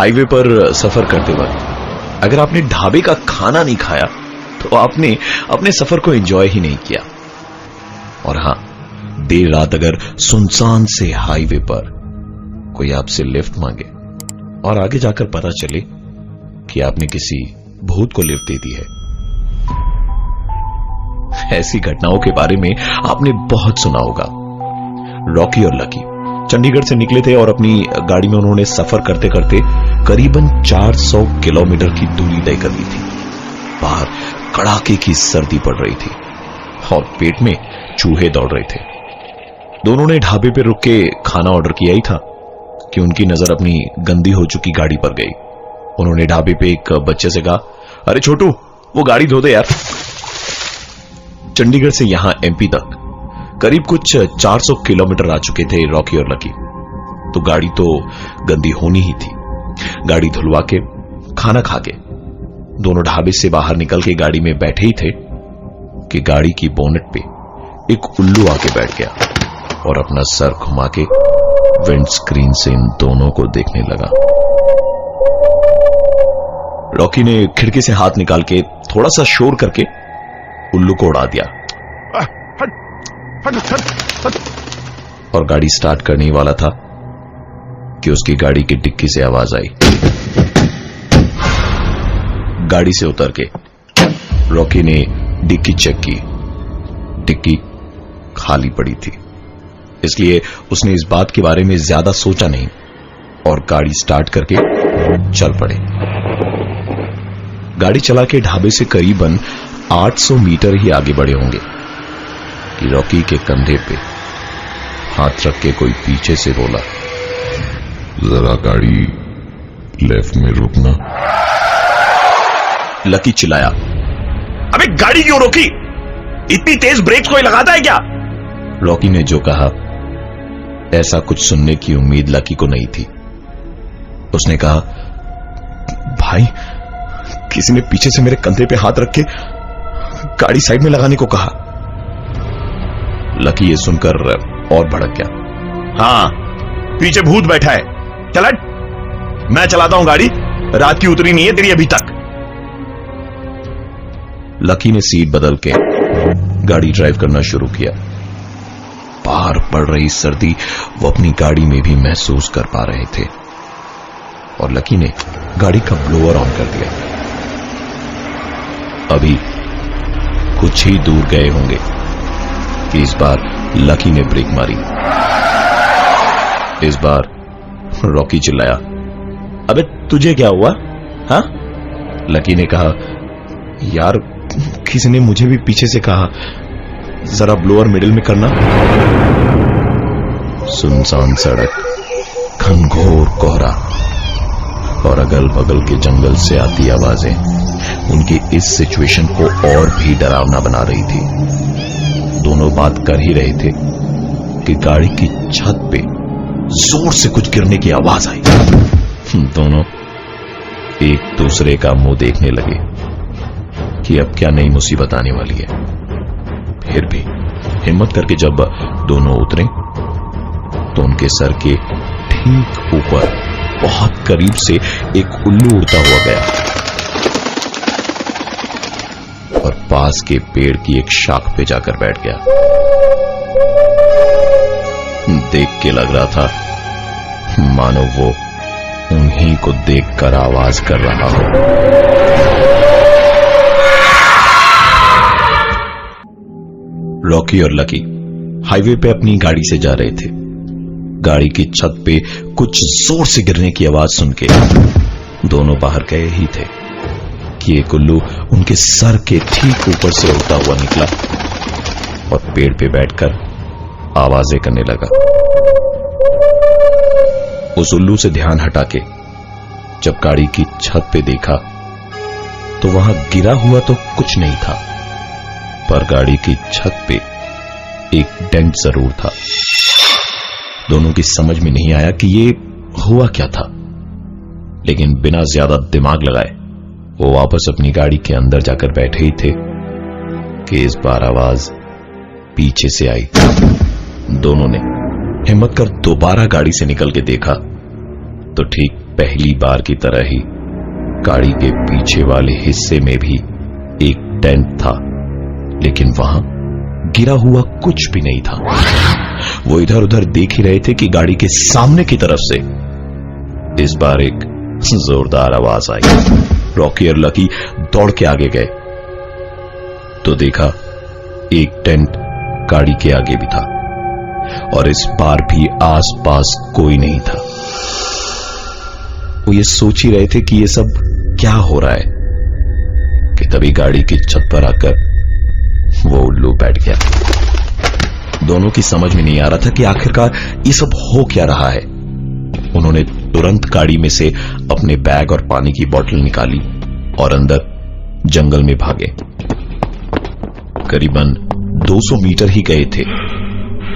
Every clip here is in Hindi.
हाईवे पर सफर करते वक्त अगर आपने ढाबे का खाना नहीं खाया तो आपने अपने सफर को एंजॉय ही नहीं किया। और हां, देर रात अगर सुनसान से हाईवे पर कोई आपसे लिफ्ट मांगे और आगे जाकर पता चले कि आपने किसी भूत को लिफ्ट दे दी है, ऐसी घटनाओं के बारे में आपने बहुत सुना होगा। रॉकी और लकी चंडीगढ़ से निकले थे और अपनी गाड़ी में उन्होंने सफर करते करते करीबन 400 किलोमीटर की दूरी तय कर ली थी। बाहर कड़ाके की सर्दी पड़ रही थी और पेट में चूहे दौड़ रहे थे। दोनों ने ढाबे पे रुक के खाना ऑर्डर किया ही था कि उनकी नजर अपनी गंदी हो चुकी गाड़ी पर गई। उन्होंने ढाबे पे एक बच्चे से कहा, अरे छोटू, वो गाड़ी धो दे यार। चंडीगढ़ से यहां एमपी तक करीब कुछ 400 किलोमीटर आ चुके थे रॉकी और लकी, तो गाड़ी तो गंदी होनी ही थी। गाड़ी धुलवा के, खाना खा के दोनों ढाबे से बाहर निकल के गाड़ी में बैठे ही थे कि गाड़ी की बोनेट पे एक उल्लू आके बैठ गया और अपना सर घुमा के विंड स्क्रीन से इन दोनों को देखने लगा। रॉकी ने खिड़की से हाथ निकाल के थोड़ा सा शोर करके उल्लू को उड़ा दिया और गाड़ी स्टार्ट करने वाला था कि उसकी गाड़ी की डिक्की से आवाज आई। गाड़ी से उतर के रॉकी ने डिक्की चेक की। डिक्की खाली पड़ी थी, इसलिए उसने इस बात के बारे में ज्यादा सोचा नहीं और गाड़ी स्टार्ट करके चल पड़े। गाड़ी चला के ढाबे से करीबन 800 मीटर ही आगे बढ़े होंगे कि रॉकी के कंधे पे हाथ रख के कोई पीछे से बोला, जरा गाड़ी लेफ्ट में रुकना। लकी चिल्लाया, अबे गाड़ी क्यों रोकी? इतनी तेज ब्रेक कोई लगाता है क्या? रॉकी ने जो कहा, ऐसा कुछ सुनने की उम्मीद लकी को नहीं थी। उसने कहा, भाई, किसी ने पीछे से मेरे कंधे पे हाथ रख के गाड़ी साइड में लगाने को कहा। लकी ये सुनकर और भड़क गया। हाँ, पीछे भूत बैठा है, चल हट, मैं चलाता हूं गाड़ी, रात की उतरी नहीं है तेरी अभी तक। लकी ने सीट बदल के गाड़ी ड्राइव करना शुरू किया। बाहर पड़ रही सर्दी वो अपनी गाड़ी में भी महसूस कर पा रहे थे और लकी ने गाड़ी का ब्लोअर ऑन कर दिया। अभी कुछ ही दूर गए होंगे कि इस बार लकी ने ब्रेक मारी। इस बार रॉकी चिल्लाया, अबे तुझे क्या हुआ? हाँ? लकी ने कहा, यार, किसी ने मुझे भी पीछे से कहा जरा ब्लोअर मिडिल में करना। सुनसान सड़क, घनघोर कोहरा और अगल बगल के जंगल से आती आवाजें उनकी इस सिचुएशन को और भी डरावना बना रही थी। दोनों बात कर ही रहे थे कि गाड़ी की छत पे जोर से कुछ गिरने की आवाज आई। दोनों एक दूसरे का मुंह देखने लगे कि अब क्या नई मुसीबत आने वाली है। फिर भी हिम्मत करके जब दोनों उतरे तो उनके सर के ठीक ऊपर बहुत करीब से एक उल्लू उड़ता हुआ गया और पास के पेड़ की एक शाख पे जाकर बैठ गया। देख के लग रहा था मानो वो उन्हीं को देखकर आवाज कर रहा हो। रॉकी और लकी हाईवे पे अपनी गाड़ी से जा रहे थे। गाड़ी की छत पे कुछ जोर से गिरने की आवाज सुन के दोनों बाहर गए ही थे कि एक उल्लू उनके सर के ठीक ऊपर से उड़ता हुआ निकला और पेड़ पे बैठकर आवाजें करने लगा। उस उल्लू से ध्यान हटा के जब गाड़ी की छत पे देखा तो वहां गिरा हुआ तो कुछ नहीं था, पर गाड़ी की छत पे एक डेंट जरूर था। दोनों की समझ में नहीं आया कि ये हुआ क्या था, लेकिन बिना ज्यादा दिमाग लगाए वो वापस अपनी गाड़ी के अंदर जाकर बैठे ही थे कि इस बार आवाज पीछे से आई। दोनों ने हिम्मत कर दोबारा गाड़ी से निकल के देखा तो ठीक पहली बार की तरह ही गाड़ी के पीछे वाले हिस्से में भी एक टेंट था, लेकिन वहां गिरा हुआ कुछ भी नहीं था। वो इधर उधर देख ही रहे थे कि गाड़ी के सामने की तरफ से इस बार एक जोरदार आवाज आई। रॉकी और लकी दौड़ के आगे गए तो देखा एक टेंट गाड़ी के आगे भी था और इस बार भी आसपास कोई नहीं था। वो ये सोच ही रहे थे कि ये सब क्या हो रहा है कि तभी गाड़ी की छत पर आकर वो उल्लू बैठ गया। दोनों की समझ में नहीं आ रहा था कि आखिरकार ये सब हो क्या रहा है। उन्होंने तुरंत गाड़ी में से अपने बैग और पानी की बोतल निकाली और अंदर जंगल में भागे। करीबन 200 मीटर ही गए थे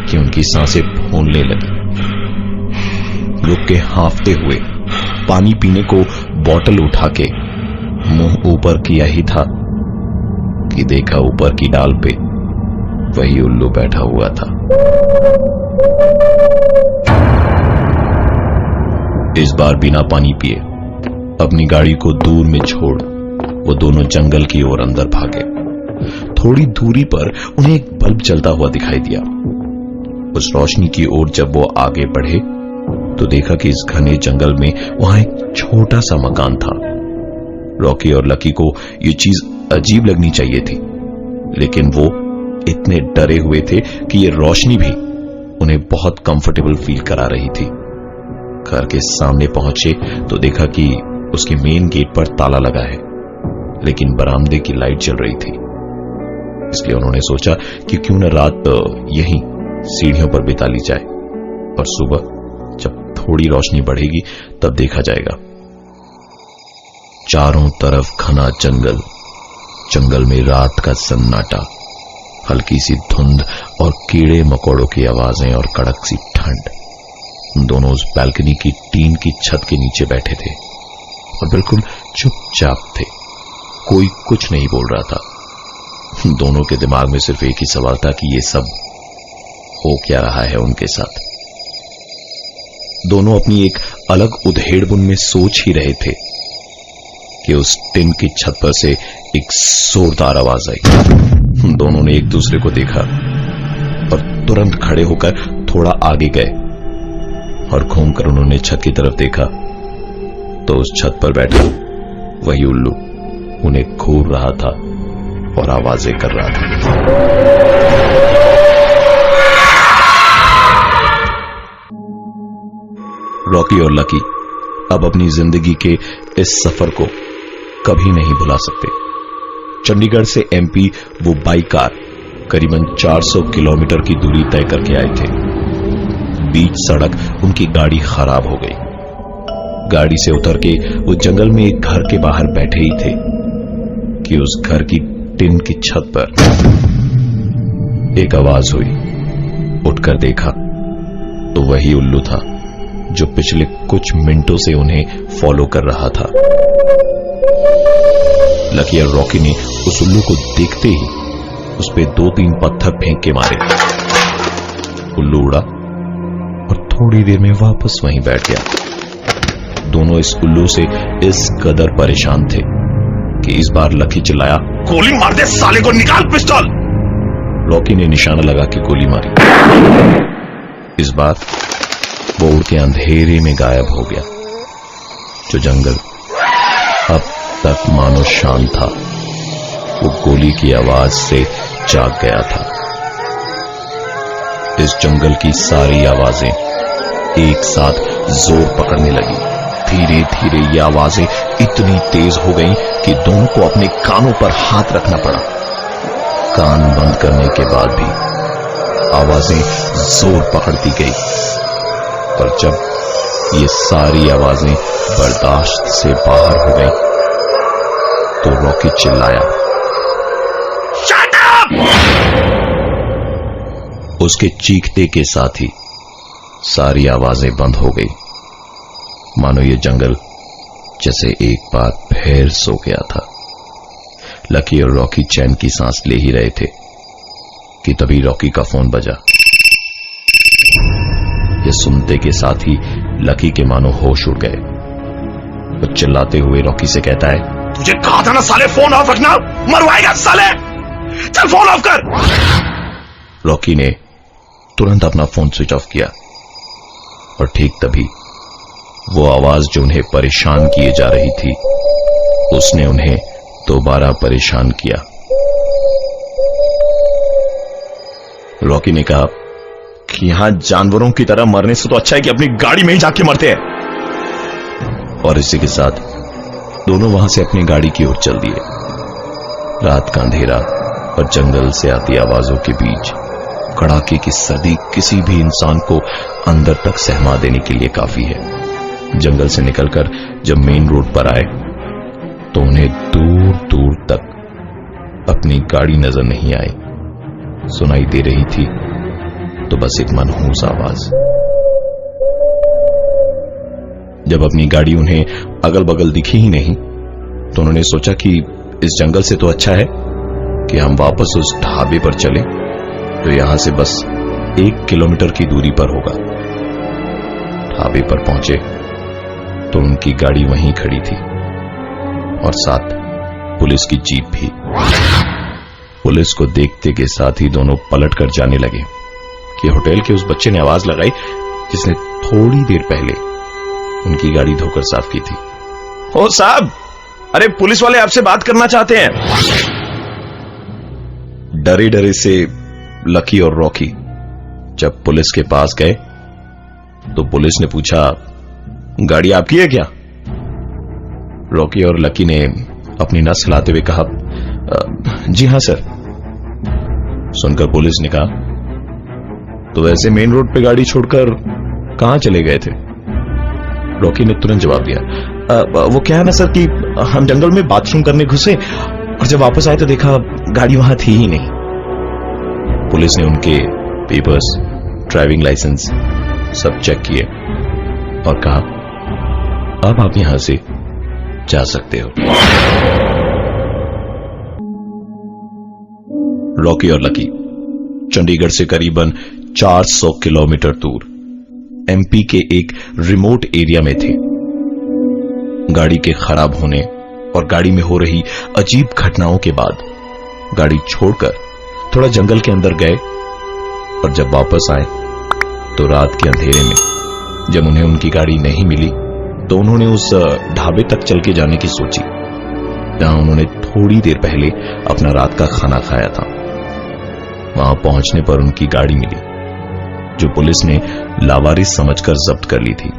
कि उनकी सांसें फूलने लगी। रुक के हांफते हुए पानी पीने को बोतल उठा के मुंह ऊपर किया ही था कि देखा ऊपर की डाल पे वही उल्लू बैठा हुआ था। इस बार बिना पानी पिए अपनी गाड़ी को दूर में छोड़ वो दोनों जंगल की ओर अंदर भागे। थोड़ी दूरी पर उन्हें एक बल्ब जलता हुआ दिखाई दिया। उस रोशनी की ओर जब वो आगे बढ़े तो देखा कि इस घने जंगल में वहां एक छोटा सा मकान था। रॉकी और लकी को यह चीज अजीब लगनी चाहिए थी, लेकिन वो इतने डरे हुए थे कि यह रोशनी भी उन्हें बहुत कंफर्टेबल फील करा रही थी। घर के सामने पहुंचे तो देखा कि उसके मेन गेट पर ताला लगा है, लेकिन बरामदे की लाइट जल रही थी। इसलिए उन्होंने सोचा कि क्यों न रात यहीं सीढ़ियों पर बिता ली जाए और सुबह जब थोड़ी रोशनी बढ़ेगी तब देखा जाएगा। चारों तरफ घना जंगल, जंगल में रात का सन्नाटा, हल्की सी धुंध और कीड़े मकोड़ों की आवाजें और कड़क सी ठंड। दोनों उस बालकनी की टीन की छत के नीचे बैठे थे और बिल्कुल चुपचाप थे। कोई कुछ नहीं बोल रहा था। दोनों के दिमाग में सिर्फ एक ही सवाल था कि ये सब हो क्या रहा है उनके साथ। दोनों अपनी एक अलग उधेड़बुन में सोच ही रहे थे कि उस टिन की छत पर से एक जोरदार आवाज आई। दोनों ने एक दूसरे को देखा और तुरंत खड़े होकर थोड़ा आगे गए और घूमकर उन्होंने छत की तरफ देखा तो उस छत पर बैठा वही उल्लू उन्हें घूर रहा था और आवाजें कर रहा था। रॉकी और लकी अब अपनी जिंदगी के इस सफर को कभी नहीं भुला सकते। चंडीगढ़ से एमपी वो बाइक कार करीबन 400 किलोमीटर की दूरी तय करके आए थे। बीच सड़क उनकी गाड़ी खराब हो गई। गाड़ी से उतर के वो जंगल में एक घर के बाहर बैठे ही थे कि उस घर की टिन की छत पर एक आवाज हुई। उठकर देखा तो वही उल्लू था जो पिछले कुछ मिनटों से उन्हें फॉलो कर रहा था। लकी और रॉकी ने उस उल्लू को देखते ही उस पे 2-3 पत्थर फेंक के मारे। उल्लू उड़ा और थोड़ी देर में वापस वहीं बैठ गया। दोनों इस उल्लू से इस कदर परेशान थे कि इस बार लकी चिल्लाया, गोली मार दे साले को, निकाल पिस्टल। रॉकी ने निशाना लगा के गोली मारी। इस बार वो उड़ के अंधेरे में गायब हो गया। जो जंगल अब तक मानो शांत था वो गोली की आवाज से जाग गया था। इस जंगल की सारी आवाजें एक साथ जोर पकड़ने लगी। धीरे धीरे ये आवाजें इतनी तेज हो गईं कि दोनों को अपने कानों पर हाथ रखना पड़ा। कान बंद करने के बाद भी आवाजें जोर पकड़ती गई, पर जब ये सारी आवाजें बर्दाश्त से बाहर हो गईं, तो रॉकी चिल्लाया, शट अप! उसके चीखते के साथ ही सारी आवाजें बंद हो गई, मानो ये जंगल जैसे एक बार फिर सो गया था। लकी और रॉकी चैन की सांस ले ही रहे थे कि तभी रॉकी का फोन बजा। ये सुनते के साथ ही लकी के मानो होश उड़ गए। वो चिल्लाते हुए रॉकी से कहता है, तुझे कहा था ना साले फोन ऑफ रखना, मरवाएगा साले, चल फोन ऑफ कर। रॉकी ने तुरंत अपना फोन स्विच ऑफ किया और ठीक तभी वो आवाज जो उन्हें परेशान किए जा रही थी, उसने उन्हें दोबारा परेशान किया। रॉकी ने कहा कि यहां जानवरों की तरह मरने से तो अच्छा है कि अपनी गाड़ी में ही जाके मरते हैं। और इसी के साथ दोनों वहां से अपनी गाड़ी की ओर चल दिए। रात का अंधेरा और जंगल से आती आवाजों के बीच कड़ाके की सर्दी किसी भी इंसान को अंदर तक सहमा देने के लिए काफी है। जंगल से निकलकर जब मेन रोड पर आए तो उन्हें दूर दूर तक अपनी गाड़ी नजर नहीं आई। सुनाई दे रही थी तो बस एक मनहूस आवाज। जब अपनी गाड़ी उन्हें अगल बगल दिखी ही नहीं तो उन्होंने सोचा कि इस जंगल से तो अच्छा है कि हम वापस उस ढाबे पर चले तो यहां से बस 1 किलोमीटर की दूरी पर होगा। ढाबे पर पहुंचे तो उनकी गाड़ी वहीं खड़ी थी और साथ पुलिस की जीप भी। पुलिस को देखते के साथ ही दोनों पलट कर जाने लगे कि होटल के उस बच्चे ने आवाज लगाई जिसने थोड़ी देर पहले उनकी गाड़ी धोकर साफ की थी। ओ साहब, अरे पुलिस वाले आपसे बात करना चाहते हैं। डरे डरे से लकी और रॉकी जब पुलिस के पास गए तो पुलिस ने पूछा, गाड़ी आपकी है क्या? रॉकी और लकी ने अपनी नस हिलाते हुए कहा, जी हां सर। सुनकर पुलिस ने कहा, तो वैसे मेन रोड पे गाड़ी छोड़कर कहां चले गए थे? रॉकी ने तुरंत जवाब दिया, वो क्या है ना सर कि हम जंगल में बाथरूम करने घुसे और जब वापस आए तो देखा गाड़ी वहां थी ही नहीं। पुलिस ने उनके पेपर्स, ड्राइविंग लाइसेंस सब चेक किए और कहा, अब आप यहां से जा सकते हो। रॉकी और लकी चंडीगढ़ से करीबन 400 किलोमीटर दूर एमपी के एक रिमोट एरिया में थे। गाड़ी के खराब होने और गाड़ी में हो रही अजीब घटनाओं के बाद गाड़ी छोड़कर थोड़ा जंगल के अंदर गए और जब वापस आए तो रात के अंधेरे में जब उन्हें उनकी गाड़ी नहीं मिली तो उन्होंने उस ढाबे तक चल के जाने की सोची जहां उन्होंने थोड़ी देर पहले अपना रात का खाना खाया था। वहां पहुंचने पर उनकी गाड़ी मिली जो पुलिस ने लावारिस समझकर जब्त कर ली थी।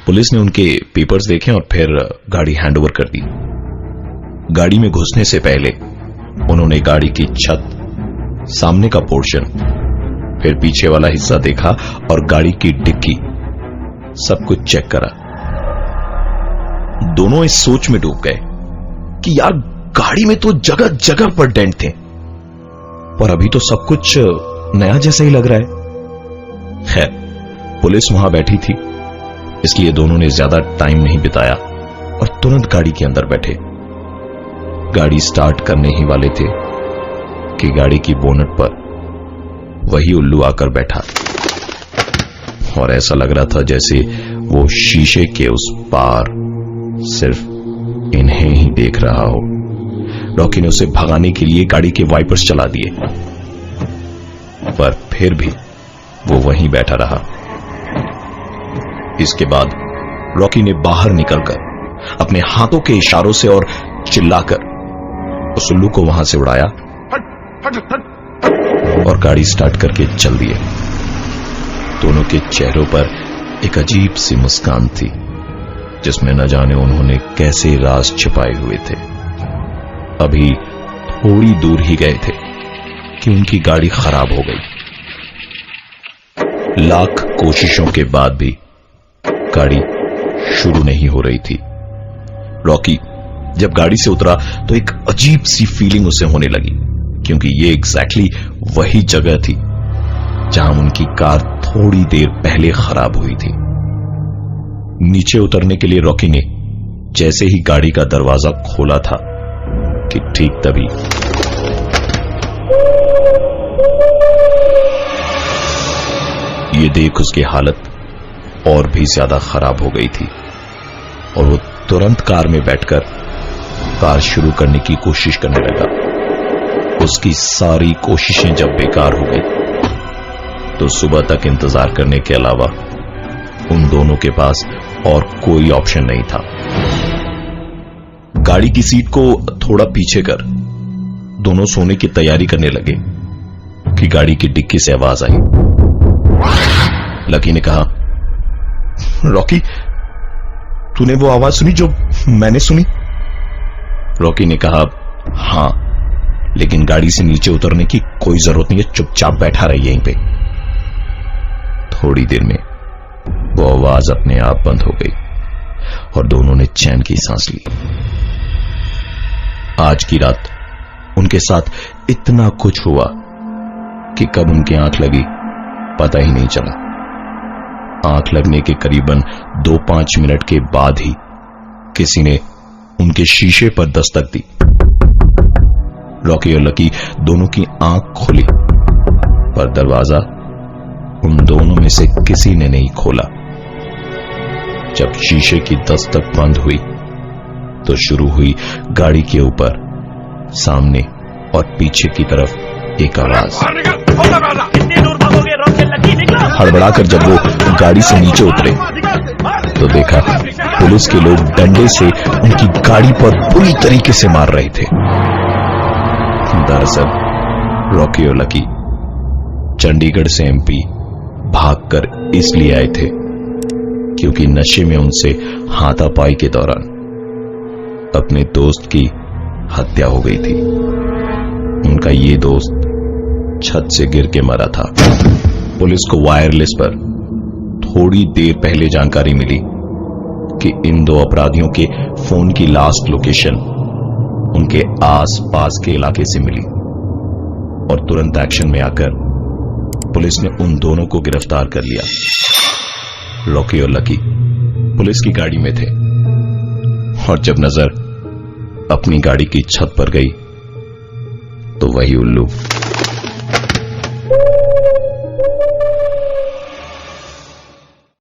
पुलिस ने उनके पेपर्स देखे और फिर गाड़ी हैंडओवर कर दी। गाड़ी में घुसने से पहले उन्होंने गाड़ी की छत, सामने का पोर्शन, फिर पीछे वाला हिस्सा देखा और गाड़ी की डिक्की, सब कुछ चेक करा। दोनों इस सोच में डूब गए कि यार गाड़ी में तो जगह जगह पर डेंट थे पर अभी तो सब कुछ नया जैसा ही लग रहा है। खैर, पुलिस वहां बैठी थी इसलिए दोनों ने ज्यादा टाइम नहीं बिताया और तुरंत गाड़ी के अंदर बैठे। गाड़ी स्टार्ट करने ही वाले थे कि गाड़ी की बोनट पर वही उल्लू आकर बैठा और ऐसा लग रहा था जैसे वो शीशे के उस पार सिर्फ इन्हें ही देख रहा हो। रॉकी ने उसे भगाने के लिए गाड़ी के वाइपर्स चला दिए पर फिर भी वो वहीं बैठा रहा। इसके बाद रॉकी ने बाहर निकलकर अपने हाथों के इशारों से और चिल्लाकर उस उल्लू को वहां से उड़ाया और गाड़ी स्टार्ट करके चल दिए। दोनों के चेहरों पर एक अजीब सी मुस्कान थी जिसमें न जाने उन्होंने कैसे राज छिपाए हुए थे। अभी थोड़ी दूर ही गए थे कि उनकी गाड़ी खराब हो गई। लाख कोशिशों के बाद भी गाड़ी शुरू नहीं हो रही थी। रॉकी जब गाड़ी से उतरा तो एक अजीब सी फीलिंग उसे होने लगी क्योंकि ये एग्जैक्टली वही जगह थी जहां उनकी कार थोड़ी देर पहले खराब हुई थी। नीचे उतरने के लिए रॉकी ने जैसे ही गाड़ी का दरवाजा खोला था कि ठीक तभी ये देख उसकी हालत और भी ज्यादा खराब हो गई थी। और वो तुरंत कार में बैठकर कार शुरू करने की कोशिश करने लगा। उसकी सारी कोशिशें जब बेकार हो गई तो सुबह तक इंतजार करने के अलावा उन दोनों के पास और कोई ऑप्शन नहीं था। गाड़ी की सीट को थोड़ा पीछे कर दोनों सोने की तैयारी करने लगे कि गाड़ी की डिक्की से आवाज आई। लकी ने कहा, रॉकी, तूने वो आवाज सुनी जो मैंने सुनी? रॉकी ने कहा, हां, लेकिन गाड़ी से नीचे उतरने की कोई जरूरत नहीं है, चुपचाप बैठा रही यहीं पे। थोड़ी देर में वो आवाज अपने आप बंद हो गई और दोनों ने चैन की सांस ली। आज की रात उनके साथ इतना कुछ हुआ कि कब उनकी आंख लगी पता ही नहीं चला। आंख लगने के करीबन 2-5 मिनट के बाद ही किसी ने उनके शीशे पर दस्तक दी। रॉकी और लकी दोनों की आंख खुली, पर दरवाजा उन दोनों में से किसी ने नहीं खोला। जब शीशे की दस्तक बंद हुई तो शुरू हुई गाड़ी के ऊपर, सामने और पीछे की तरफ एक आवाज। हड़बड़ाकर जब वो गाड़ी से नीचे उतरे तो देखा पुलिस के लोग डंडे से उनकी गाड़ी पर बुरी तरीके से मार रहे थे। दरअसल रॉकी और लकी चंडीगढ़ से एमपी भागकर इसलिए आए थे क्योंकि नशे में उनसे हाथापाई के दौरान अपने दोस्त की हत्या हो गई थी। उनका ये दोस्त छत से गिर के मरा था। पुलिस को वायरलेस पर थोड़ी देर पहले जानकारी मिली कि इन दो अपराधियों के फोन की लास्ट लोकेशन उनके आस-पास के इलाके से मिली और तुरंत एक्शन में आकर पुलिस ने उन दोनों को गिरफ्तार कर लिया। रॉकी और लकी पुलिस की गाड़ी में थे और जब नजर अपनी गाड़ी की छत पर गई तो वही उल्लू